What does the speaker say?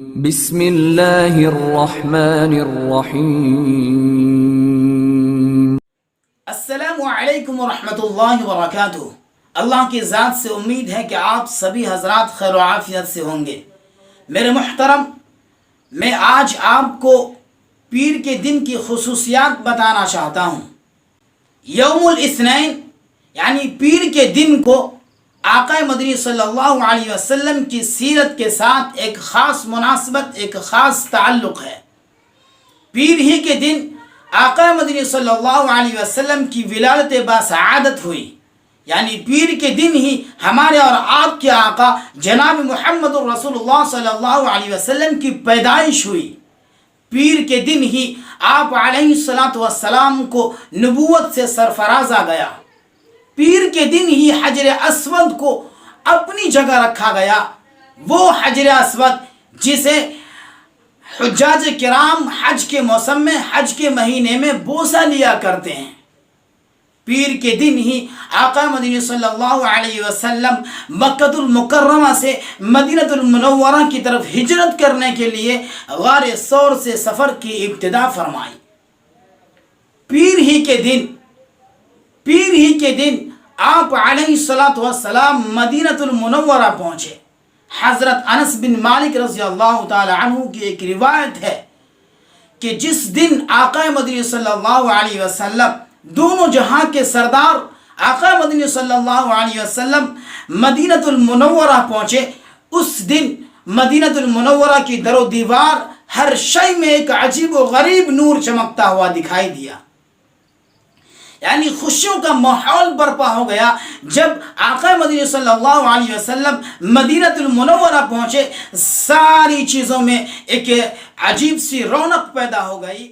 بسم اللہ الرحمن الرحیم۔ السلام علیکم ورحمۃ اللہ وبرکاتہ۔ اللہ کی ذات سے امید ہے کہ آپ سبھی حضرات خیر و عافیت سے ہوں گے۔ میرے محترم، میں آج آپ کو پیر کے دن کی خصوصیات بتانا چاہتا ہوں۔ یوم الاثنین یعنی پیر کے دن کو آقا مدنی صلی اللہ علیہ وسلم کی سیرت کے ساتھ ایک خاص مناسبت، ایک خاص تعلق ہے۔ پیر ہی کے دن آقا مدنی صلی اللہ علیہ وسلم کی ولادت باسعادت ہوئی، یعنی پیر کے دن ہی ہمارے اور آپ کے آقا جناب محمد الرسول اللہ صلی اللہ علیہ وسلم کی پیدائش ہوئی۔ پیر کے دن ہی آپ علیہ السلام کو نبوت سے سرفرازا گیا۔ پیر کے دن ہی حجر اسود کو اپنی جگہ رکھا گیا، وہ حجر اسود جسے حجاج کرام حج کے موسم میں، حج کے مہینے میں بوسہ لیا کرتے ہیں۔ پیر کے دن ہی آقا مدنی صلی اللہ علیہ وسلم مکہ المکرمہ سے مدینہ المنورہ کی طرف ہجرت کرنے کے لیے غار ثور سے سفر کی ابتدا فرمائی۔ پیر ہی کے دن آپ علیہ السلام مدینہ المنورہ پہنچے۔ حضرت انس بن مالک رضی اللہ تعالی عنہ کی ایک روایت ہے کہ جس دن آقا مدنی صلی اللہ علیہ وسلم، دونوں جہاں کے سردار آقا مدنی صلی اللہ علیہ وسلم مدینہ المنورہ پہنچے، اس دن مدینہ المنورہ کی در و دیوار ہر شے میں ایک عجیب و غریب نور چمکتا ہوا دکھائی دیا، یعنی خوشیوں کا ماحول برپا ہو گیا۔ جب آقا مدنی صلی اللہ علیہ وسلم مدینہ المنورہ پہنچے، ساری چیزوں میں ایک عجیب سی رونق پیدا ہو گئی۔